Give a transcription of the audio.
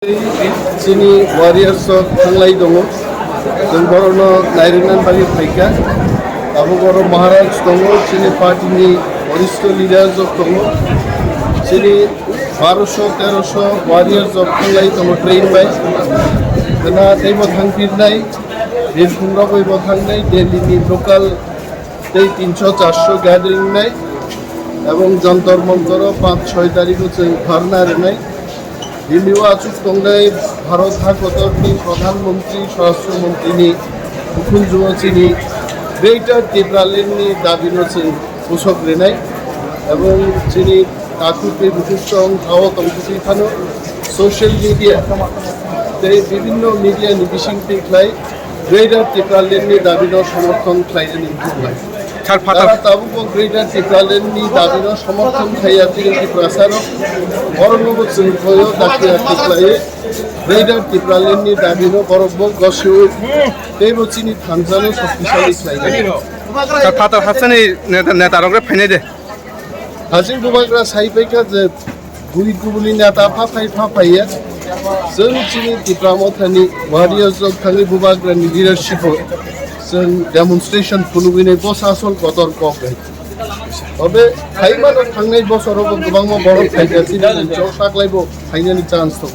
Sini warriors of Thanglai Dongo, Debbarma Nairwkha Bali Faika, Abhijan Maharaj Dongo, Sini party ni original leaders of Dongo, Sini 1200-1300 warriors of Thanglai Dongo train by, Dena Taibo Thang Pirnai, Dilfunra Boibo Thang Nai, Delhi ni local Day 300-400 gathering Nai, এবং jontor Montor 5-6 তারিখ হচ্ছে ধর্নার নাই দিল্লিও আচুক তংলাই ভারত হাকতনি প্রধানমন্ত্রী স্বরাষ্ট্রমন্ত্রী মুকুল যুবচিনি greater ত্রিপুরালেনি দাবি হচ্ছে পোষক রেনাই এবং যিনি কাকুকে বিপুষ্টং ভারত অংশীখানো সোশ্যাল মিডিয়া বিভিন্ন মিডিয়া নিবিশিং লাই গ্রেটার ত্রিপুরালেনি দাবির সমর্থন খাইলেন ইন্টুলাই তারা তাবুক গ্রেটার ত্রিপুরালেনি দাবির সমর্থন খাইয়াছি প্রচারক বরনব চিন্ময় দাখিয়া টিকলাই গ্রেটার ত্রিপুরালেনি দাবির বরব গসু তেবচিনি থানজানো শক্তিশালী খাইলেন ফাতার হাসানি নেতারকরে ফাইনে দে হাজির বুবাগ্রা সাইপাইকা যে গুই গুবুলি নেতা ফাফাইয়া जों चिनि ত্রিপুরামথানি warriors of Thanglai बुबाग्रानि leadership जों demonstration खुलुगिनाय प्रशासन गदर कबाय तबे फाइमानो थांनाय बोसोराव गोबां बर' फाइगासिनो साग्लायबो फाइनालि चान्स दं